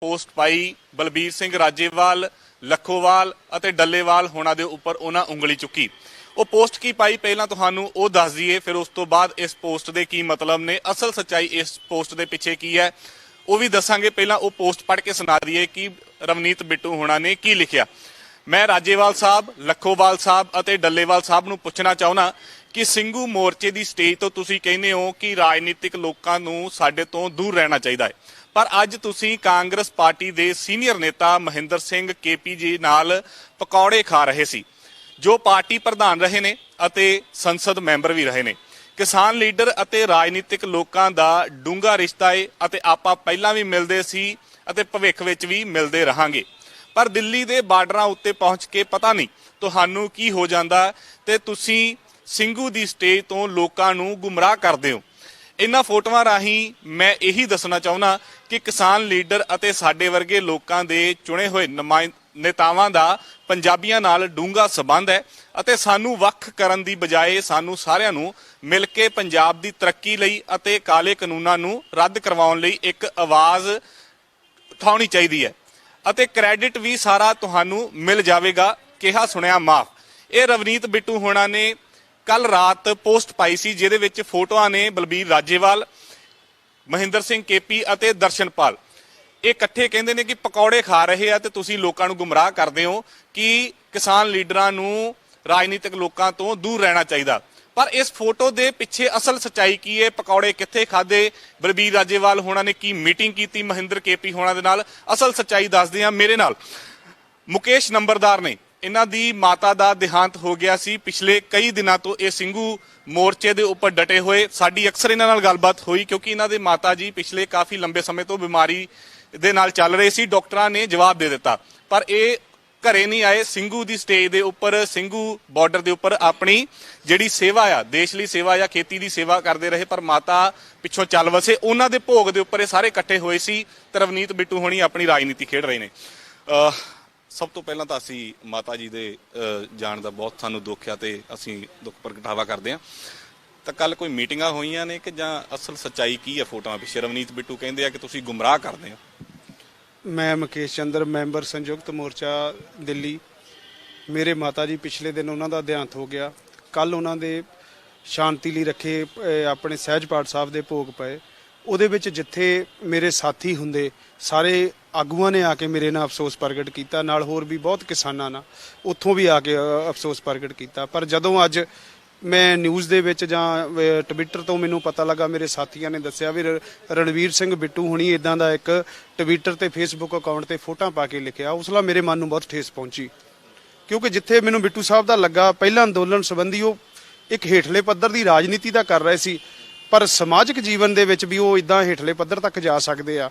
Post पाई बलबीर सिंह राजेवाल लखोवाल ਅਤੇ ਡੱਲੇਵਾਲ ਹੋਣਾ ਦੇ ਉੱਪਰ ਉਹਨਾਂ ਉਂਗਲੀ ਚੁੱਕੀ। ਉਹ ਪੋਸਟ ਕੀ ਪਾਈ ਪਹਿਲਾਂ ਤੁਹਾਨੂੰ ਉਹ ਦੱਸ ਦਈਏ, ਫਿਰ ਉਸ ਤੋਂ ਬਾਅਦ ਇਸ ਪੋਸਟ ਦੇ ਕੀ ਮਤਲਬ ਨੇ, ਅਸਲ ਸੱਚਾਈ ਇਸ ਪੋਸਟ ਦੇ ਪਿੱਛੇ ਕੀ ਹੈ ਉਹ ਵੀ ਦੱਸਾਂਗੇ। ਪਹਿਲਾਂ ਉਹ ਪੋਸਟ ਪੜ੍ਹ ਕੇ ਸੁਣਾ ਦਈਏ ਕਿ ਰਵਨੀਤ ਬਿੱਟੂ ਹੋਣਾ ਨੇ ਕੀ ਲਿਖਿਆ। ਮੈਂ ਰਾਜੇਵਾਲ ਸਾਹਿਬ लखोवाल साहब ਅਤੇ ਡੱਲੇਵਾਲ ਸਾਹਿਬ ਨੂੰ ਪੁੱਛਣਾ ਚਾਹੁੰਦਾ कि ਸਿੰਘੂ मोर्चे की स्टेज तो तुसीं कहने हो कि राजनीतिक लोगों नूं साडे तो दूर रहना चाहिए, पर अज तुसीं कांग्रेस पार्टी के सीनियर नेता महेंद्र सिंह केपी जी नाल पकौड़े खा रहे सी, जो पार्टी प्रधान रहे ने अते संसद मैंबर भी रहे ने। किसान लीडर अते राजनीतिक लोगों का डूंगा रिश्ता है अते आपां पहलां भी मिलदे सी अते भविख विच भी मिलदे रहांगे, पर दिल्ली के बार्डरां उत्ते पहुँच के पता नहीं तुहानूं की हो जांदा ते तुसीं ਸਿੰਘੂ ਦੀ ਸਟੇਜ ਤੋਂ ਲੋਕਾਂ ਨੂੰ ਗੁੰਮਰਾਹ ਕਰਦੇ ਹੋ। ਇਹਨਾਂ ਫੋਟੋਆਂ ਰਾਹੀਂ ਮੈਂ ਇਹੀ ਦੱਸਣਾ ਚਾਹੁੰਦਾ ਕਿ ਕਿਸਾਨ ਲੀਡਰ ਅਤੇ ਸਾਡੇ ਵਰਗੇ ਲੋਕਾਂ ਦੇ ਚੁਣੇ ਹੋਏ ਨੇਤਾਵਾਂ ਦਾ ਪੰਜਾਬੀਆਂ ਨਾਲ ਡੂੰਘਾ ਸਬੰਧ ਹੈ ਅਤੇ ਸਾਨੂੰ ਵੱਖ ਕਰਨ ਦੀ ਬਜਾਏ ਸਾਨੂੰ ਸਾਰਿਆਂ ਨੂੰ ਮਿਲ ਕੇ ਪੰਜਾਬ ਦੀ ਤਰੱਕੀ ਲਈ ਅਤੇ ਕਾਲੇ ਕਾਨੂੰਨਾਂ ਨੂੰ ਰੱਦ ਕਰਵਾਉਣ ਲਈ ਇੱਕ ਆਵਾਜ਼ ਉਠਾਉਣੀ ਚਾਹੀਦੀ ਹੈ ਅਤੇ ਕ੍ਰੈਡਿਟ ਵੀ ਸਾਰਾ ਤੁਹਾਨੂੰ ਮਿਲ ਜਾਵੇਗਾ। ਕਿਹਾ ਸੁਣਿਆ ਮਾਫ। ਇਹ ਰਵਨੀਤ ਬਿੱਟੂ ਹੋਣਾ ਨੇ कल रात पोस्ट पाई सी जिहदे विच फोटोआं ने बलबीर राजेवाल महेंद्र सिंह केपी अते दर्शनपाल ये इकट्ठे कहंदे ने कि पकौड़े खा रहे हैं ते तुसीं लोकां नूं गुमराह करदे हो कि किसान लीडरां नूं राजनीतिक लोकां तो दूर रहना चाहिए। पर इस फोटो दे पिछे असल सच्चाई की है, पकौड़े कित्थे खाधे, बलबीर राजेवाल होना ने की मीटिंग की महेंद्र केपी होना दे नाल, असल सच्चाई दसदे हां। मेरे नाल मुकेश नंबरदार ने, इन्हां दी माता दा देहांत हो गया सी पिछले कई दिनों तो ये ਸਿੰਘੂ मोर्चे के उपर डटे हुए। साडी अक्सर इन्हां नाल गलबात हुई क्योंकि इन्हां दे माता जी पिछले काफ़ी लंबे समय तो बीमारी दे नाल चल रहे सी। डॉक्टरां ने जवाब दे दिता पर ये घरे नहीं आए। ਸਿੰਘੂ दी स्टेज के उपर ਸਿੰਘੂ बॉर्डर के उपर अपनी जिहड़ी सेवा आ, देश लई सेवा या खेती की सेवा करते रहे, पर माता पिछों चल वसे। उन्हां दे भोग के उपर ये सारे इकट्ठे हुए सी ते रवनीत बिट्टू होणी अपनी राजनीति खेड रहे ने। सब तो पहला तो असी माता जी दे जाण दा बहुत सानू दुख आ ते असी दुख प्रगटावा करते हैं। तो कल कोई मीटिंगां होईयां ने कि जां असल सच्चाई की है फोटोआं पिछे? रवनीत बिट्टू कहंदे आ कि तुसीं गुमराह करदे हो। मैं मुकेश चंद्र मैंबर संयुक्त मोर्चा दिल्ली। मेरे माता जी पिछले दिन उन्हों का देहांत हो गया। कल उन्होंने शांति लिए रखे अपने सहज पाठ साहब के भोग पे, ਉਹਦੇ ਵਿੱਚ ਜਿੱਥੇ ਮੇਰੇ ਸਾਥੀ ਹੁੰਦੇ ਸਾਰੇ ਆਗੂਆਂ ਨੇ ਆ ਕੇ ਮੇਰੇ ਨਾਲ ਅਫਸੋਸ ਪ੍ਰਗਟ ਕੀਤਾ, ਨਾਲ ਹੋਰ ਵੀ ਬਹੁਤ ਕਿਸਾਨਾਂ ਨਾਲ ਉੱਥੋਂ ਵੀ ਆ ਕੇ ਅਫਸੋਸ ਪ੍ਰਗਟ ਕੀਤਾ। ਪਰ ਜਦੋਂ ਅੱਜ ਮੈਂ ਨਿਊਜ਼ ਦੇ ਵਿੱਚ ਜਾਂ ਟਵਿੱਟਰ ਤੋਂ ਮੈਨੂੰ ਪਤਾ ਲੱਗਾ, ਮੇਰੇ ਸਾਥੀਆਂ ਨੇ ਦੱਸਿਆ ਵੀ ਰਣਵੀਰ ਸਿੰਘ ਬਿੱਟੂ ਹੁਣੀ ਇਦਾਂ ਦਾ ਇੱਕ ਟਵਿੱਟਰ ਤੇ ਫੇਸਬੁੱਕ ਅਕਾਊਂਟ ਤੇ ਫੋਟੋਆਂ ਪਾ ਕੇ ਲਿਖਿਆ, ਉਸ ਵੇਲੇ ਮੇਰੇ ਮਨ ਨੂੰ ਬਹੁਤ ਠੇਸ ਪਹੁੰਚੀ। ਕਿਉਂਕਿ ਜਿੱਥੇ ਮੈਨੂੰ ਬਿੱਟੂ ਸਾਹਿਬ ਦਾ ਲੱਗਾ ਪਹਿਲਾਂ ਅੰਦੋਲਨ ਸੰਬੰਧੀ ਉਹ ਇੱਕ ਹੇਠਲੇ ਪੱਧਰ ਦੀ ਰਾਜਨੀਤੀ ਦਾ ਕਰ ਰਹੇ ਸੀ, पर समाजिक जीवन दे विच भी वो इदां हेठले पद्धर तक जा सकते आ,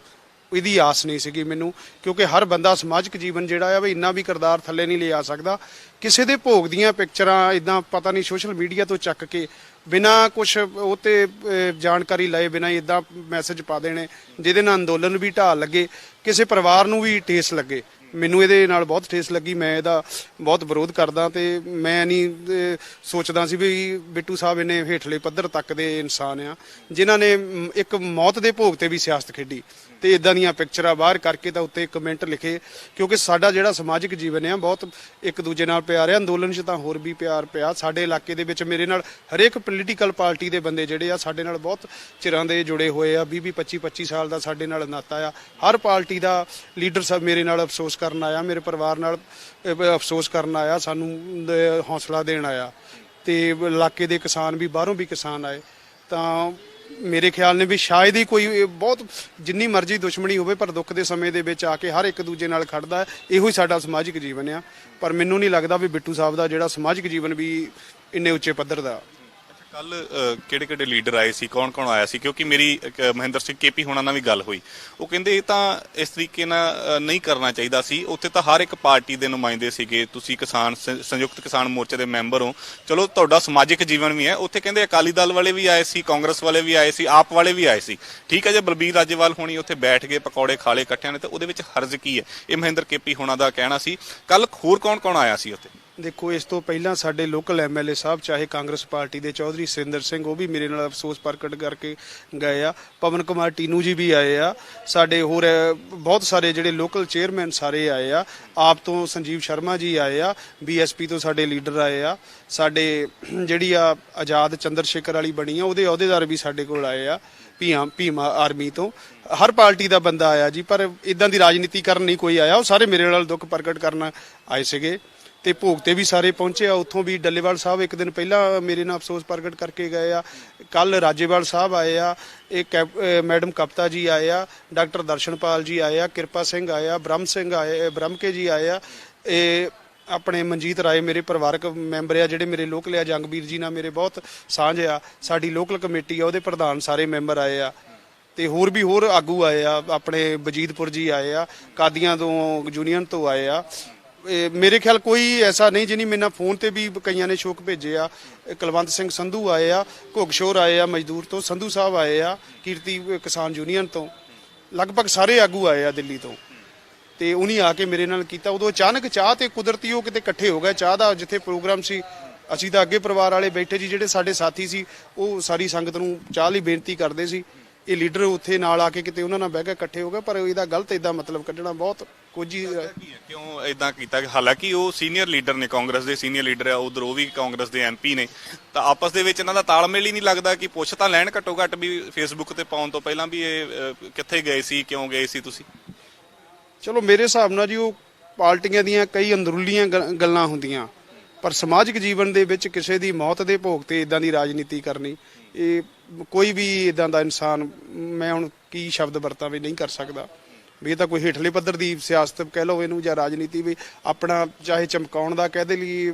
ਇਹਦੀ ਆਸ ਨਹੀਂ ਸੀਗੀ ਮੈਨੂੰ। ਕਿਉਂਕਿ ਹਰ ਬੰਦਾ ਸਮਾਜਿਕ ਜੀਵਨ ਜਿਹੜਾ ਆ ਵੀ ਇੰਨਾ ਵੀ ਕਿਰਦਾਰ ਥੱਲੇ ਨਹੀਂ ਲਿਆ ਸਕਦਾ। ਕਿਸੇ ਦੇ ਭੋਗ ਦੀਆਂ ਪਿਕਚਰਾਂ ਇਦਾਂ ਪਤਾ ਨਹੀਂ ਸੋਸ਼ਲ ਮੀਡੀਆ ਤੋਂ ਚੱਕ ਕੇ ਬਿਨਾਂ ਕੁਝ ਉਹ ਤੇ ਜਾਣਕਾਰੀ ਲਏ ਬਿਨਾਂ ਇਦਾਂ ਮੈਸੇਜ ਪਾ ਦੇਣੇ ਜਿਹਦੇ ਨਾਲ ਅੰਦੋਲਨ ਵੀ ਢਾਲ ਲੱਗੇ, ਕਿਸੇ ਪਰਿਵਾਰ ਨੂੰ ਵੀ ਠੇਸ ਲੱਗੇ। ਮੈਨੂੰ ਇਹਦੇ ਨਾਲ ਬਹੁਤ ਠੇਸ ਲੱਗੀ। ਮੈਂ ਇਹਦਾ ਬਹੁਤ ਵਿਰੋਧ ਕਰਦਾ ਤੇ ਮੈਂ ਨਹੀਂ ਸੋਚਦਾ ਸੀ ਵੀ ਬਿੱਟੂ ਸਾਹਿਬ ਇਹਨੇ ਹੇਠਲੇ ਪੱਧਰ ਤੱਕ ਦੇ ਇਨਸਾਨ ਆ ਜਿਨ੍ਹਾਂ ਨੇ ਇੱਕ ਮੌਤ ਦੇ ਭੋਗ ਤੇ ਵੀ ਸਿਆਸਤ ਖੇਡੀ ਤੇ ਇਦਾਂ ਦੀਆਂ ਪਿਕਚਰਾਂ ਬਾਹਰ ਕਰਕੇ ਤਾਂ ਉੱਤੇ ਕਮੈਂਟ ਲਿਖੇ। ਕਿਉਂਕਿ ਸਾਡਾ ਜਿਹੜਾ ਸਮਾਜਿਕ ਜੀਵਨ ਆ ਬਹੁਤ ਇੱਕ ਦੂਜੇ ਨਾਲ ਪਿਆਰ ਆ, ਅੰਦੋਲਨ 'ਚ ਤਾਂ ਹੋਰ ਵੀ ਪਿਆਰ ਪਿਆ। ਸਾਡੇ ਇਲਾਕੇ ਦੇ ਵਿੱਚ ਮੇਰੇ ਨਾਲ ਹਰੇਕ ਪੋਲੀਟੀਕਲ ਪਾਰਟੀ ਦੇ ਬੰਦੇ ਜਿਹੜੇ ਆ ਸਾਡੇ ਨਾਲ ਬਹੁਤ ਚਿਰਾਂ ਦੇ ਜੁੜੇ ਹੋਏ ਆ। 20-25 ਸਾਲ ਦਾ ਸਾਡੇ ਨਾਲ ਨਾਤਾ ਆ। ਹਰ ਪਾਰਟੀ ਦਾ ਲੀਡਰ ਸਾਹਿਬ ਮੇਰੇ ਨਾਲ ਅਫਸੋਸ ਕਰਨ ਆਇਆ, ਮੇਰੇ ਪਰਿਵਾਰ ਨਾਲ ਅਫਸੋਸ ਕਰਨ ਆਇਆ, ਸਾਨੂੰ ਹੌਸਲਾ ਦੇਣ ਆਇਆ ਤੇ ਇਲਾਕੇ ਦੇ ਕਿਸਾਨ ਵੀ ਬਾਹਰੋਂ ਵੀ ਕਿਸਾਨ ਆਏ। ਤਾਂ ਮੇਰੇ ਖਿਆਲ ਨੇ ਵੀ ਸ਼ਾਇਦ ਹੀ ਕੋਈ ਬਹੁਤ ਜਿੰਨੀ ਮਰਜ਼ੀ ਦੁਸ਼ਮਣੀ ਹੋਵੇ ਪਰ ਦੁੱਖ ਦੇ ਸਮੇਂ ਦੇ ਵਿੱਚ ਆ ਕੇ ਹਰ ਇੱਕ ਦੂਜੇ ਨਾਲ ਖੜਦਾ। ਇਹੋ ਹੀ ਸਾਡਾ ਸਮਾਜਿਕ ਜੀਵਨ ਆ। ਪਰ ਮੈਨੂੰ ਨਹੀਂ ਲੱਗਦਾ ਵੀ ਬਿੱਟੂ ਸਾਹਿਬ ਦਾ ਜਿਹੜਾ ਸਮਾਜਿਕ ਜੀਵਨ ਵੀ ਇੰਨੇ ਉੱਚੇ ਪੱਧਰ ਦਾ। कल किहड़े लीडर आए सी, कौन कौन आया सी? क्योंकि मेरी महेंद्र सिंह केपी होना नाल भी गल हुई, वो कहंदे ये तां इस तरीके नाल नहीं करना चाहिए सी। उत्थे तां हर एक पार्टी दे नुमाइंदे सीगे, तुसीं किसान संयुक्त किसान मोर्चे दे मैंबर हो, चलो तुहाडा समाजिक जीवन भी है। उत्थे कहंदे अकाली दल वाले भी आए सी, कांग्रेस वाले भी आए सी, आप वाले भी आए सी। ठीक है जे बलबीर राजेवाल होनी उत्थे बैठ गए पकौड़े खा ले इकट्ठिਆਂ ने, तो ਉਹਦੇ ਵਿੱਚ हर्ज की है? ये महेंद्र केपी होना दा कहना सी। कल होर कौन कौन आया सी उत्थे? ਦੇਖੋ ਇਸ ਤੋਂ ਪਹਿਲਾਂ ਸਾਡੇ ਲੋਕਲ ਐਮਐਲਏ ਸਾਹਿਬ ਚਾਹੇ ਕਾਂਗਰਸ ਪਾਰਟੀ ਦੇ ਚੌਧਰੀ ਸੁਰਿੰਦਰ ਸਿੰਘ ਉਹ ਵੀ ਮੇਰੇ ਨਾਲ ਅਫਸੋਸ ਪ੍ਰਗਟ ਕਰਕੇ ਗਏ ਆ। ਪਵਨ ਕੁਮਾਰ ਟੀਨੂ ਜੀ ਵੀ ਆਏ ਆ। ਸਾਡੇ ਹੋਰ ਬਹੁਤ ਸਾਰੇ ਜਿਹੜੇ ਲੋਕਲ ਚੇਅਰਮੈਨ ਸਾਰੇ ਆਏ ਆ। ਆਪ ਤੋਂ ਸੰਜੀਵ ਸ਼ਰਮਾ ਜੀ ਆਏ ਆ। ਬੀਐਸਪੀ ਤੋਂ ਸਾਡੇ ਲੀਡਰ ਆਏ ਆ। ਸਾਡੇ ਜਿਹੜੀ ਆ ਆਜ਼ਾਦ ਚੰਦਰ ਸ਼ੇਖਰ ਵਾਲੀ ਬਣੀ ਆ ਉਹਦੇ ਅਹੁਦੇਦਾਰ ਵੀ ਸਾਡੇ ਕੋਲ ਆਏ ਆ। ਭੀਮ ਆਰਮੀ ਤੋਂ ਹਰ ਪਾਰਟੀ ਦਾ ਬੰਦਾ ਆਇਆ ਜੀ। ਪਰ ਇਦਾਂ ਦੀ ਰਾਜਨੀਤੀ ਕਰਨ ਨਹੀਂ ਕੋਈ ਆਇਆ। ਉਹ ਸਾਰੇ ਮੇਰੇ ਨਾਲ ਦੁੱਖ ਪ੍ਰਗਟ ਕਰਨ ਆਏ ਸੀਗੇ ਤੇ ਭੋਗ ਤੇ ਵੀ ਸਾਰੇ ਪਹੁੰਚੇ ਆ। ਉੱਥੋਂ ਵੀ ਡੱਲੇਵਾਲ ਸਾਹਿਬ ਇੱਕ ਦਿਨ ਪਹਿਲਾਂ ਮੇਰੇ ਨਾਲ ਅਫਸੋਸ ਪ੍ਰਗਟ ਕਰਕੇ ਗਏ ਆ। ਕੱਲ ਰਾਜੇਵਾਲ ਸਾਹਿਬ ਆਏ ਆ। ਮੈਡਮ ਕਪਤਾ ਜੀ ਆਏ ਆ। ਡਾਕਟਰ ਦਰਸ਼ਨਪਾਲ ਜੀ ਆਏ ਆ। ਕਿਰਪਾ ਸਿੰਘ ਆਏ ਆ। ਬ੍ਰਹਮਕੇ ਜੀ ਆਏ ਆ। ਇਹ ਆਪਣੇ ਮਨਜੀਤ ਰਾਏ ਮੇਰੇ ਪਰਿਵਾਰਕ ਮੈਂਬਰ ਆ ਜਿਹੜੇ ਮੇਰੇ ਲੋਕਲ ਆ। ਜੰਗਵੀਰ ਜੀ ਨਾਲ ਮੇਰੇ ਬਹੁਤ ਸਾਂਝ ਆ। ਸਾਡੀ ਲੋਕਲ ਕਮੇਟੀ ਆ ਉਹਦੇ ਪ੍ਰਧਾਨ ਸਾਰੇ ਮੈਂਬਰ ਆਏ ਆ ਤੇ ਹੋਰ ਆਗੂ ਆਏ ਆ। ਆਪਣੇ ਵਜੀਦਪੁਰ ਜੀ ਆਏ ਆ। ਕਾਦੀਆਂ ਤੋਂ ਯੂਨੀਅਨ ਤੋਂ ਆਏ ਆ। ਮੇਰੇ ਖਿਆਲ ਕੋਈ ਐਸਾ ਨਹੀਂ ਜਿਹਨੇ ਮੇਰੇ ਨਾਲ ਫੋਨ ਤੇ ਵੀ ਕਈਆਂ ਨੇ ਸ਼ੋਕ ਭੇਜੇ ਆ। ਕੁਲਵੰਤ ਸਿੰਘ ਸੰਧੂ ਆਏ ਆ। ਘੁੱਗਸ਼ੋਰ ਆਏ ਆ ਮਜ਼ਦੂਰ ਤੋਂ। ਸੰਧੂ ਸਾਹਿਬ ਆਏ ਆ ਕੀਰਤੀ ਕਿਸਾਨ ਯੂਨੀਅਨ ਤੋਂ। ਲਗਭਗ ਸਾਰੇ ਆਗੂ ਆਏ ਆ ਦਿੱਲੀ ਤੋਂ ਤੇ ਉਹਨੇ ਆ ਕੇ ਮੇਰੇ ਨਾਲ ਕੀਤਾ। ਉਦੋਂ ਅਚਾਨਕ ਚਾਹ ਤੇ ਕੁਦਰਤੀ ਉਹ ਕਿਤੇ ਇਕੱਠੇ ਹੋ ਗਏ। ਚਾਹ ਦਾ ਜਿੱਥੇ ਪ੍ਰੋਗਰਾਮ ਸੀ ਅਸੀਂ ਤਾਂ ਅੱਗੇ ਪਰਿਵਾਰ ਵਾਲੇ ਬੈਠੇ ਜੀ। ਜਿਹੜੇ ਸਾਡੇ ਸਾਥੀ ਸੀ ਉਹ ਸਾਰੀ ਸੰਗਤ ਨੂੰ ਚਾਹ ਲਈ ਬੇਨਤੀ ਕਰਦੇ ਸੀ। ਇਹ ਲੀਡਰ ਉੱਥੇ ਨਾਲ ਆ ਕੇ ਕਿਤੇ ਉਹਨਾਂ ਨਾਲ ਬਹਿ ਕੇ ਇਕੱਠੇ ਹੋ ਗਏ। ਪਰ ਇਹਦਾ ਗਲਤ ਇਦਾਂ ਮਤਲਬ ਕੱਢਣਾ ਬਹੁਤ ਕੁਝ ਹੀ ਕਿਉਂ ਇਦਾਂ ਕੀਤਾ। ਹਾਲਾਂਕਿ ਉਹ ਸੀਨੀਅਰ ਲੀਡਰ ਨੇ, ਕਾਂਗਰਸ ਦੇ ਸੀਨੀਅਰ ਲੀਡਰ ਆ। ਉਧਰ ਉਹ ਵੀ ਕਾਂਗਰਸ ਦੇ ਐਮਪੀ ਨੇ। ਤਾਂ ਆਪਸ ਦੇ ਵਿੱਚ ਇਹਨਾਂ ਦਾ ਤਾਲਮੇਲ ਹੀ ਨਹੀਂ ਲੱਗਦਾ ਕਿ ਪੁੱਛ ਤਾਂ ਲੈਣ ਘੱਟੋ ਘੱਟ ਵੀ ਫੇਸਬੁੱਕ ਤੇ ਪਾਉਣ ਤੋਂ ਪਹਿਲਾਂ ਵੀ ਇਹ ਕਿੱਥੇ ਗਏ ਸੀ, ਕਿਉਂ ਗਏ ਸੀ ਤੁਸੀਂ। ਚਲੋ ਮੇਰੇ ਹਿਸਾਬ ਨਾਲ ਜੀ ਉਹ ਪਾਰਟੀਆਂ ਦੀਆਂ ਕਈ ਅੰਦਰੂਲੀਆਂ ਗੱਲਾਂ ਹੁੰਦੀਆਂ। ਪਰ ਸਮਾਜਿਕ ਜੀਵਨ ਦੇ ਵਿੱਚ ਕਿਸੇ ਦੀ ਮੌਤ ਦੇ ਭੋਗ ਤੇ ਇਦਾਂ ਦੀ ਰਾਜਨੀਤੀ ਕਰਨੀ, ਇਹ ਕੋਈ ਵੀ ਇਦਾਂ ਦਾ ਇਨਸਾਨ, ਮੈਂ ਹੁਣ ਕੀ ਸ਼ਬਦ ਵਰਤਾਂ ਵੀ ਨਹੀਂ ਕਰ ਸਕਦਾ ਵੀ ਇਹ ਤਾਂ ਕੋਈ ਹੇਠਲੇ ਪੱਧਰ ਦੀ ਸਿਆਸਤ ਕਹਿ ਲਓ ਇਹਨੂੰ ਜਾਂ ਰਾਜਨੀਤੀ ਵੀ ਆਪਣਾ ਚਾਹੇ ਚਮਕਾਉਣ ਦਾ ਕਹਿ ਦੇ ਲਈ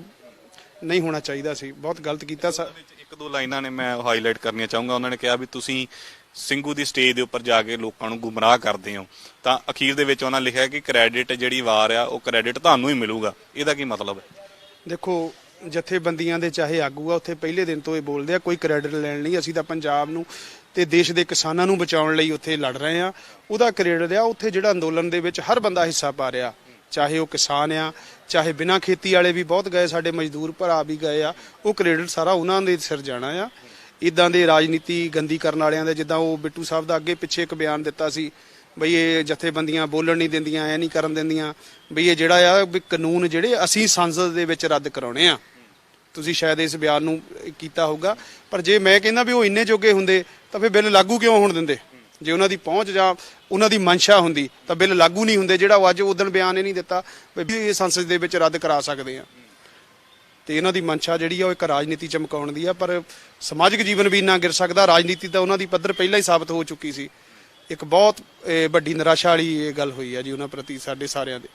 ਨਹੀਂ ਹੋਣਾ ਚਾਹੀਦਾ ਸੀ। ਬਹੁਤ ਗਲਤ ਕੀਤਾ। ਇੱਕ ਦੋ ਲਾਈਨਾਂ ਨੇ ਮੈਂ ਹਾਈਲਾਈਟ ਕਰਨੀਆਂ ਚਾਹੂੰਗਾ। ਉਹਨਾਂ ਨੇ ਕਿਹਾ ਵੀ ਤੁਸੀਂ ਸਿੰਘੂ ਦੀ ਸਟੇਜ ਦੇ ਉੱਪਰ ਜਾ ਕੇ ਲੋਕਾਂ ਨੂੰ ਗੁੰਮਰਾਹ ਕਰਦੇ ਹੋ। ਤਾਂ ਅਖੀਰ ਦੇ ਵਿੱਚ ਉਹਨਾਂ ਲਿਖਿਆ ਕਿ ਕ੍ਰੈਡਿਟ ਜਿਹੜੀ ਵਾਰ ਆ ਉਹ ਕ੍ਰੈਡਿਟ ਤੁਹਾਨੂੰ ਹੀ ਮਿਲੂਗਾ। ਇਹਦਾ ਕੀ ਮਤਲਬ ਹੈ? ਦੇਖੋ ਜਥੇਬੰਦੀਆਂ ਦੇ ਚਾਹੇ ਆਗੂ ਆ ਉੱਥੇ ਪਹਿਲੇ ਦਿਨ ਤੋਂ ਇਹ ਬੋਲਦੇ ਆ ਕੋਈ ਕ੍ਰੈਡਿਟ ਲੈਣ ਨਹੀਂ। ਅਸੀਂ ਤਾਂ ਪੰਜਾਬ ਨੂੰ ਤੇ ਦੇਸ਼ ਦੇ ਕਿਸਾਨਾਂ ਨੂੰ ਬਚਾਉਣ ਲਈ ਉੱਥੇ ਲੜ ਰਹੇ ਆ। ਉਹਦਾ ਕ੍ਰੈਡਿਟ ਆ। ਉੱਥੇ ਜਿਹੜਾ ਅੰਦੋਲਨ ਦੇ ਵਿੱਚ ਹਰ ਬੰਦਾ ਹਿੱਸਾ ਪਾ ਰਿਹਾ, ਚਾਹੇ ਉਹ ਕਿਸਾਨ ਆ ਚਾਹੇ ਬਿਨਾਂ ਖੇਤੀ ਵਾਲੇ ਵੀ ਬਹੁਤ ਗਏ। ਸਾਡੇ ਮਜ਼ਦੂਰ ਭਰਾ ਵੀ ਗਏ ਆ। ਉਹ ਕ੍ਰੈਡਿਟ ਸਾਰਾ ਉਹਨਾਂ ਦੇ ਸਿਰ ਜਾਣਾ ਆ। ਇਦਾਂ ਦੇ ਰਾਜਨੀਤੀ ਗੰਦੀ ਕਰਨ ਵਾਲਿਆਂ ਦੇ, ਜਿੱਦਾਂ ਉਹ ਬਿੱਟੂ ਸਾਹਿਬ ਦਾ ਅੱਗੇ ਪਿੱਛੇ ਇੱਕ ਬਿਆਨ ਦਿੱਤਾ ਸੀ ਬਈ ਇਹ ਜਥੇਬੰਦੀਆਂ ਬੋਲਣ ਨਹੀਂ ਦਿੰਦੀਆਂ, ਐ ਨਹੀਂ ਕਰਨ ਦਿੰਦੀਆਂ, ਬਈ ਇਹ ਜਿਹੜਾ ਆ ਵੀ ਕਾਨੂੰਨ ਜਿਹੜੇ ਅਸੀਂ ਸੰਸਦ ਦੇ ਵਿੱਚ ਰੱਦ ਕਰਾਉਣੇ ਆ। ਤੁਸੀਂ ਸ਼ਾਇਦ ਇਸ ਬਿਆਨ ਨੂੰ ਕੀਤਾ ਹੋਊਗਾ। ਪਰ ਜੇ ਮੈਂ ਕਹਿੰਦਾ ਵੀ ਉਹ ਇੰਨੇ ਜੋਗੇ ਹੁੰਦੇ ਤਾਂ ਫਿਰ ਬਿੱਲ ਲਾਗੂ ਕਿਉਂ ਹੋਣ ਦਿੰਦੇ? ਜੇ ਉਹਨਾਂ ਦੀ ਪਹੁੰਚ ਜਾਂ ਉਹਨਾਂ ਦੀ ਮਨਸ਼ਾ ਹੁੰਦੀ ਤਾਂ ਬਿੱਲ ਲਾਗੂ ਨਹੀਂ ਹੁੰਦੇ। ਜਿਹੜਾ ਉਹ ਅੱਜ ਉਦੋਂ ਬਿਆਨ ਇਹ ਨਹੀਂ ਦਿੱਤਾ ਵੀ ਇਹ ਸੰਸਦ ਦੇ ਵਿੱਚ ਰੱਦ ਕਰਾ ਸਕਦੇ ਆ। ਤੇ ਇਹਨਾਂ ਦੀ ਮਨਸ਼ਾ ਜਿਹੜੀ ਆ ਉਹ ਇੱਕ ਰਾਜਨੀਤੀ ਚਮਕਾਉਣ ਦੀ ਆ। ਪਰ ਸਮਾਜਿਕ ਜੀਵਨ ਵੀ ਇੰਨਾ ਗਿਰ ਸਕਦਾ। ਰਾਜਨੀਤੀ ਤਾਂ ਉਹਨਾਂ ਦੀ ਪੱਧਰ ਪਹਿਲਾਂ ਹੀ ਸਾਬਤ ਹੋ ਚੁੱਕੀ ਸੀ। ਇੱਕ ਬਹੁਤ ਵੱਡੀ ਨਿਰਾਸ਼ਾ ਵਾਲੀ ਇਹ ਗੱਲ ਹੋਈ ਆ ਜੀ ਉਹਨਾਂ ਪ੍ਰਤੀ ਸਾਡੇ ਸਾਰਿਆਂ ਦੇ।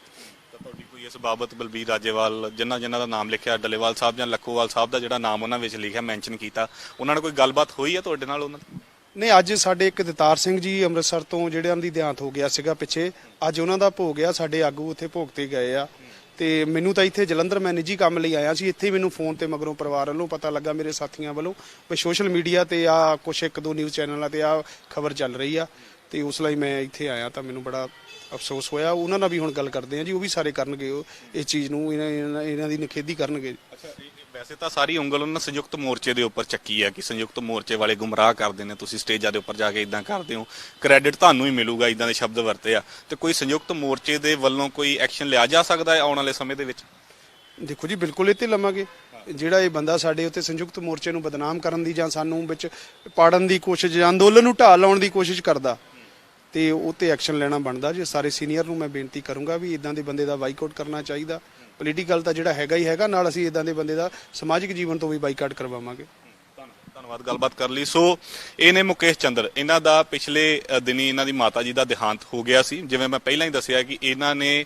ਤੁਹਾਡੀ ਕੋਈ ਇਸ ਬਾਬਤ ਬਲਬੀਰ ਰਾਜੇਵਾਲ ਜਿਨ੍ਹਾਂ ਦਾ ਨਾਮ ਲਿਖਿਆ, ਡੱਲੇਵਾਲ ਸਾਹਿਬ ਜਾਂ ਲੱਖੋਵਾਲ ਸਾਹਿਬ ਦਾ ਜਿਹੜਾ ਨਾਮ ਉਹਨਾਂ ਵਿੱਚ ਲਿਖਿਆ, ਮੈਂਸ਼ਨ ਕੀਤਾ, ਉਹਨਾਂ ਨਾਲ ਕੋਈ ਗੱਲਬਾਤ ਹੋਈ ਹੈ ਤੁਹਾਡੇ ਨਾਲ ਉਹਨਾਂ ਦੀ? ਨਹੀਂ, ਅੱਜ ਸਾਡੇ ਇੱਕ ਦਤਾਰ ਸਿੰਘ ਜੀ ਅੰਮ੍ਰਿਤਸਰ ਤੋਂ ਜਿਹੜਿਆਂ ਦੀ ਦੇਹਾਂਤ ਹੋ ਗਿਆ ਸੀਗਾ ਪਿੱਛੇ, ਅੱਜ ਉਹਨਾਂ ਦਾ ਭੋਗ ਆ। ਸਾਡੇ ਆਗੂ ਉੱਥੇ ਭੋਗ ਤੇ ਗਏ ਆ। ਤੇ ਮੈਨੂੰ ਤਾਂ ਇੱਥੇ ਜਲੰਧਰ ਮੈਂ ਨਿੱਜੀ ਕੰਮ ਲਈ ਆਇਆ ਸੀ। ਇੱਥੇ ਮੈਨੂੰ ਫੋਨ ਤੇ ਮਗਰੋਂ ਪਰਿਵਾਰ ਵੱਲੋਂ ਪਤਾ ਲੱਗਾ, ਮੇਰੇ ਸਾਥੀਆਂ ਵੱਲੋਂ, ਵੀ ਸੋਸ਼ਲ ਮੀਡੀਆ ਤੇ ਆ ਕੁਛ ਇੱਕ ਦੋ ਨਿਊਜ਼ ਚੈਨਲਾਂ ਤੇ ਆ ਖਬਰ ਚੱਲ ਰਹੀ ਆ। ਤੇ ਉਸ ਲਈ ਮੈਂ ਇੱਥੇ ਆਇਆ ਤਾਂ ਮੈਨੂੰ ਬੜਾ ਅਫਸੋਸ ਹੋਇਆ। ਉਹਨਾਂ ਨਾਲ ਵੀ ਹੁਣ ਗੱਲ ਕਰਦੇ ਆ ਜੀ। ਉਹ ਵੀ ਸਾਰੇ ਕਰਨਗੇ ਇਸ ਚੀਜ਼ ਨੂੰ, ਇਹਨਾਂ ਦੀ ਨਿਖੇਧੀ ਕਰਨਗੇ। ਵੈਸੇ ਤਾਂ ਸਾਰੀ ਉਂਗਲ ਉਹਨਾਂ ਸੰਯੁਕਤ ਮੋਰਚੇ ਦੇ ਉੱਪਰ ਚੱਕੀ ਹੈ ਕਿ ਸੰਯੁਕਤ ਮੋਰਚੇ ਵਾਲੇ ਗੁੰਮਰਾਹ ਕਰਦੇ ਨੇ, ਤੁਸੀਂ ਸਟੇਜਾਂ ਦੇ ਉੱਪਰ ਜਾ ਕੇ ਇਦਾਂ ਕਰਦੇ ਹੋ, ਕ੍ਰੈਡਿਟ ਤੁਹਾਨੂੰ ਹੀ ਮਿਲੂਗਾ, ਇਦਾਂ ਦੇ ਸ਼ਬਦ ਵਰਤੇ ਆ। ਤੇ ਕੋਈ ਸੰਯੁਕਤ ਮੋਰਚੇ ਦੇ ਵੱਲੋਂ ਕੋਈ ਐਕਸ਼ਨ ਲਿਆ ਜਾ ਸਕਦਾ ਹੈ ਆਉਣ ਵਾਲੇ ਸਮੇਂ ਦੇ ਵਿੱਚ? ਦੇਖੋ ਜੀ ਬਿਲਕੁਲ ਇਹ ਤੇ ਲਵਾਂਗੇ। ਜਿਹੜਾ ਇਹ ਬੰਦਾ ਸਾਡੇ ਉੱਤੇ ਸੰਯੁਕਤ ਮੋਰਚੇ ਨੂੰ ਬਦਨਾਮ ਕਰਨ ਦੀ ਜਾਂ ਸਾਨੂੰ ਵਿੱਚ ਪਾੜਨ ਦੀ ਕੋਸ਼ਿਸ਼ ਜਾਂ ਅੰਦੋਲਨ ਨੂੰ ਢਾਹ ਲਾਉਣ ਦੀ ਕੋਸ਼ਿਸ਼ ਕਰਦਾ ਤੇ ਉਹ ਤੇ ਐਕਸ਼ਨ ਲੈਣਾ ਬਣਦਾ। ਜੇ ਸਾਰੇ ਸੀਨੀਅਰ ਨੂੰ ਮੈਂ ਬੇਨਤੀ ਕਰੂੰਗਾ ਵੀ ਇਦਾਂ ਦੇ ਬੰਦੇ ਦਾ ਬਾਈਕਾਟ ਕਰਨਾ ਚਾਹੀਦਾ। ਪੋਲੀਟੀਕਲ ਤਾਂ ਜਿਹੜਾ ਹੈਗਾ ਹੀ ਹੈਗਾ, ਨਾਲ ਅਸੀਂ ਇਦਾਂ ਦੇ ਬੰਦੇ ਦਾ ਸਮਾਜਿਕ ਜੀਵਨ ਤੋਂ ਵੀ ਬਾਈਕਾਟ ਕਰਵਾਵਾਂਗੇ। ਧੰਨਵਾਦ ਗੱਲਬਾਤ ਕਰ ਲਈ। ਸੋ ਇਹ ਨੇ ਮੁਕੇਸ਼ ਚੰਦਰ। ਇਹਨਾਂ ਦਾ ਪਿਛਲੇ ਦਿਨੀ ਇਹਨਾਂ ਦੀ ਮਾਤਾ ਜੀ ਦਾ ਦੇਹਾਂਤ ਹੋ ਗਿਆ ਸੀ। ਜਿਵੇਂ ਮੈਂ ਪਹਿਲਾਂ ਹੀ ਦੱਸਿਆ ਕਿ ਇਹਨਾਂ ਨੇ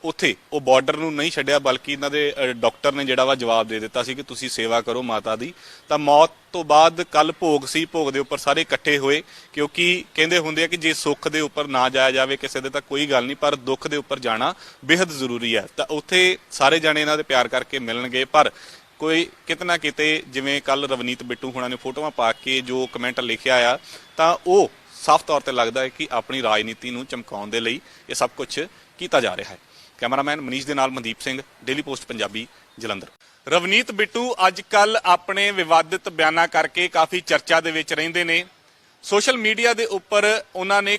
ਉੱਥੇ ਉਹ ਬਾਰਡਰ ਨੂੰ ਨਹੀਂ ਛੱਡਿਆ, ਬਲਕਿ ਇਹਨਾਂ ਦੇ ਡਾਕਟਰ ਨੇ ਜਿਹੜਾ ਵਾ ਜਵਾਬ ਦੇ ਦਿੱਤਾ ਸੀ ਕਿ ਤੁਸੀਂ ਸੇਵਾ ਕਰੋ ਮਾਤਾ ਦੀ। ਤਾਂ ਮੌਤ ਤੋਂ ਬਾਅਦ ਕੱਲ ਭੋਗ ਸੀ, ਭੋਗ ਦੇ ਉੱਪਰ ਸਾਰੇ ਇਕੱਠੇ ਹੋਏ, ਕਿਉਂਕਿ ਕਹਿੰਦੇ ਹੁੰਦੇ ਆ ਕਿ ਜੇ ਸੁੱਖ ਦੇ ਉੱਪਰ ਨਾ ਜਾਇਆ ਜਾਵੇ ਕਿਸੇ ਦੇ ਤਾਂ ਕੋਈ ਗੱਲ ਨਹੀਂ, ਪਰ ਦੁੱਖ ਦੇ ਉੱਪਰ ਜਾਣਾ ਬੇहद ਜ਼ਰੂਰੀ ਹੈ। ਤਾਂ ਉੱਥੇ ਸਾਰੇ ਜਾਣੇ ਇਹਨਾਂ ਦੇ ਪਿਆਰ ਕਰਕੇ ਮਿਲਣਗੇ। ਪਰ ਕੋਈ ਕਿਤੇ ਨਾ ਕਿਤੇ ਜਿਵੇਂ ਕੱਲ ਰਵਨੀਤ ਬਿੱਟੂ ਹੁਣਾਂ ਨੇ ਫੋਟੋਆਂ ਪਾ ਕੇ ਜੋ ਕਮੈਂਟ ਲਿਖਿਆ ਆ, ਤਾਂ ਉਹ ਸਾਫ਼ ਤੌਰ ਤੇ ਲੱਗਦਾ ਹੈ ਕਿ ਆਪਣੀ ਰਾਜਨੀਤੀ ਨੂੰ ਚਮਕਾਉਣ ਦੇ ਲਈ ਇਹ ਸਭ ਕੁਝ ਕੀਤਾ ਜਾ ਰਿਹਾ ਹੈ। ਕੈਮਰਾਮੈਨ ਮਨੀਸ਼ ਦੇ ਨਾਲ ਮਨਦੀਪ ਸਿੰਘ, ਡੇਲੀ ਪੋਸਟ ਪੰਜਾਬੀ, ਜਲੰਧਰ। ਰਵਨੀਤ ਬਿੱਟੂ ਅੱਜ ਕੱਲ ਆਪਣੇ ਵਿਵਾਦਿਤ ਬਿਆਨਾਂ ਕਰਕੇ ਕਾਫੀ ਚਰਚਾ ਦੇ ਵਿੱਚ ਰਹਿੰਦੇ ਨੇ। ਸੋਸ਼ਲ ਮੀਡੀਆ ਦੇ ਉੱਪਰ ਉਹਨਾਂ ਨੇ